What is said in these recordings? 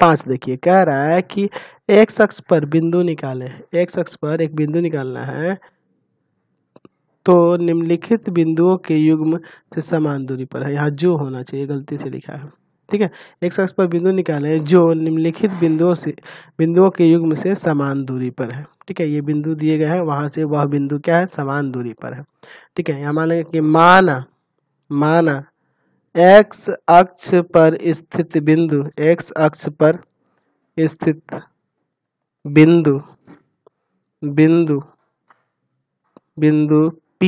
5 देखिए कह रहा है कि x अक्ष पर बिंदु निकाले, x अक्ष पर एक बिंदु निकालना है तो निम्नलिखित बिंदुओं के युग्म से समान दूरी पर है। यहाँ जो होना चाहिए, गलती से लिखा है, ठीक है। x अक्ष पर बिंदु निकाले जो निम्नलिखित बिंदुओं के युग्म से समान दूरी पर है, ठीक है। ये बिंदु दिए गए हैं, वहां से वह बिंदु क्या है, समान दूरी पर है, ठीक है। यहाँ मान लेंगे कि माना x अक्ष पर स्थित बिंदु, x अक्ष पर स्थित बिंदु P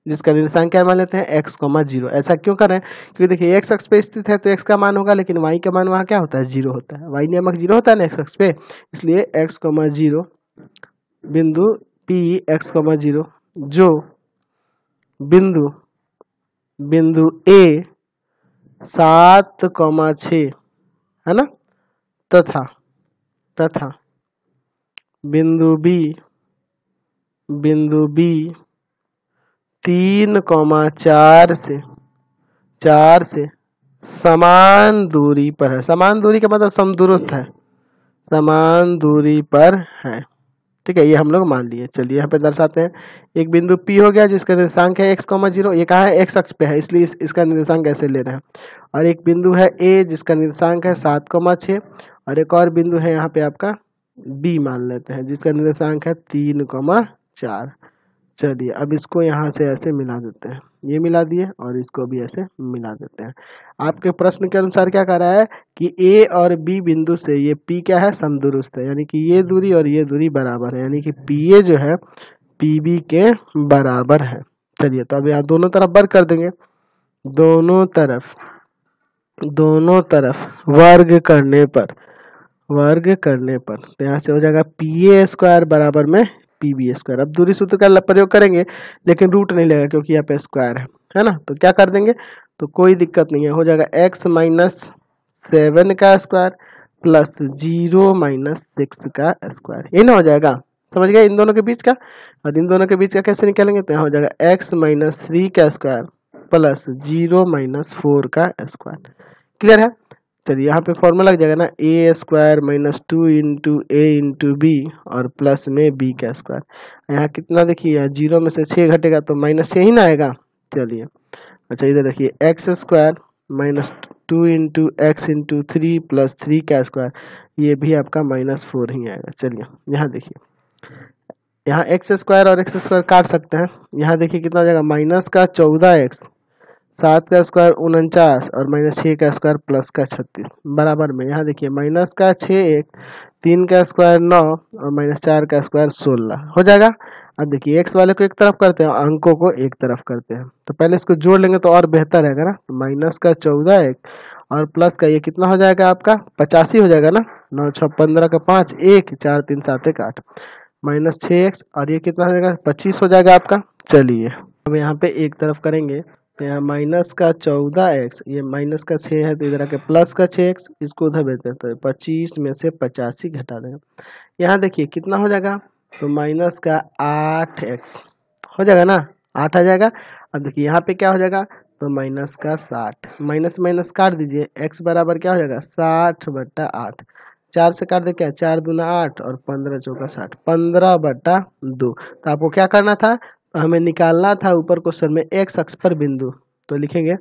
जिसका निर्देशांक क्या मान लेते हैं, x, 0। ऐसा क्यों कर रहे हैं, क्योंकि देखिए x अक्ष पे स्थित है तो x का मान होगा, लेकिन y का मान वहाँ क्या होता है, 0 होता है। y नियामक 0 होता है ना x अक्ष पे, इसलिए x, 0 बिंदु P x, 0 जो बिंदु A 7,6 है ना, तथा बिंदु B 3,4 से समान दूरी पर है। समान दूरी का मतलब समदूरस्थ है, समान दूरी पर है, ठीक है। ये हम लोग मान लिए। चलिए यहाँ पे दर्शाते हैं। एक बिंदु P हो गया जिसका निर्देशांक है x, 0। ये कहाँ है, x अक्ष पे है, इसलिए इसका निर्देशांक ऐसे ले रहे हैं। और एक बिंदु है A जिसका निर्देशांक है 7,6, और एक और बिंदु है यहाँ पे आपका B मान लेते हैं जिसका निर्देशांक है 3,4। चलिए अब इसको यहाँ से ऐसे मिला देते हैं, ये मिला दिए और इसको भी ऐसे मिला देते हैं। आपके प्रश्न के अनुसार क्या कह रहा है कि A और B बिंदु से ये P क्या है, समदूरस्थ है, यानी कि ये दूरी और ये दूरी बराबर है, यानी कि PA जो है PB के बराबर है। चलिए तो अब यहाँ दोनों तरफ वर्ग कर देंगे, दोनों तरफ वर्ग करने पर तो यहाँ से हो जाएगा PA स्क्वायर बराबर में PB स्क्वायर। अब दूरी सूत्र का प्रयोग करेंगे लेकिन रूट नहीं लगेगा क्योंकि यहाँ पे स्क्वायर है ना, तो क्या कर देंगे, तो कोई दिक्कत नहीं है, हो जाएगा x - 7 का स्क्वायर प्लस 0 - 6 का स्क्वायर। ये ना हो जाएगा, समझ गए इन दोनों के बीच का। और इन दोनों के बीच का कैसे निकालेंगे, तो यहाँ हो जाएगा x - 3 का स्क्वायर प्लस 0 - 4 का स्क्वायर। क्लियर है। चलिए यहाँ पे फॉर्मूला लग जाएगा ना, a square - 2 into a into b और प्लस में b का स्क्वायर। यहाँ कितना देखिए, 0 में से 6 घटेगा तो -6 ही ना आएगा। चलिए अच्छा इधर देखिए x square - 2 into x into 3 plus 3 का स्क्वायर, ये भी आपका -4 ही आएगा। चलिए यहाँ देखिए, यहाँ x स्क्वायर और x स्क्वायर काट सकते हैं। यहाँ देखिए कितना हो जाएगा, -14x, 7 का स्क्वायर 49 और -6 का स्क्वायर प्लस का 36 बराबर में। यहाँ देखिए -6 3 का स्क्वायर 9 और -4 का स्क्वायर 16 हो जाएगा। अब देखिए x वाले को एक तरफ करते हैं, अंकों को एक तरफ करते हैं, तो पहले इसको जोड़ लेंगे तो और बेहतर रहेगा ना। -14x और प्लस का ये कितना हो जाएगा आपका 85 हो जाएगा ना, 9 6 15 का 5 1 4 3 7 1 8 -6x और ये कितना हो जाएगा 25 हो जाएगा आपका। चलिए अब यहाँ पे एक तरफ करेंगे तो यहाँ -14x, ये -6 है तो इधर आके प्लस का 6x, इसको उधर भेजते हैं तो 25 में से 85 घटा देंगे। यहाँ देखिए कितना हो जाएगा, तो -8x हो जाएगा ना, 8 आ जाएगा। अब देखिए यहाँ पे क्या हो जाएगा, तो -60, माइनस काट दीजिए, x बराबर क्या हो जाएगा 60/8, 4 से काट दे क्या, 4 दूना 8 और 15 चौका 60, 15/2। तो आपको क्या करना था, हमें निकालना था ऊपर क्वेश्चन में x अक्ष पर बिंदु, तो लिखेंगे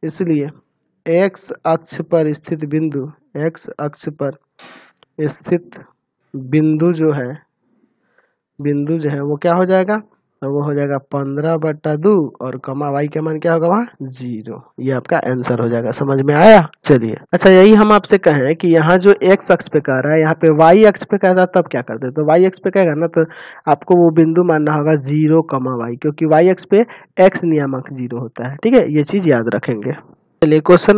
इसलिए x अक्ष पर स्थित बिंदु, x अक्ष पर स्थित बिंदु जो है वो क्या हो जाएगा, तो वो हो जाएगा 15/2 और कमा y का मान क्या होगा वहाँ 0। ये आपका आंसर हो जाएगा। समझ में आया। चलिए अच्छा यही हम आपसे कहें कि यहाँ जो x अक्ष पे कह रहा है, यहाँ पे y अक्ष पे कह रहा है, तब क्या करते हैं, तो y अक्ष पे कहेगा ना तो आपको वो बिंदु मानना होगा 0, y, क्योंकि y अक्ष पे x नियामक 0 होता है। ठीक है, ये चीज याद रखेंगे। चलिए क्वेश्चन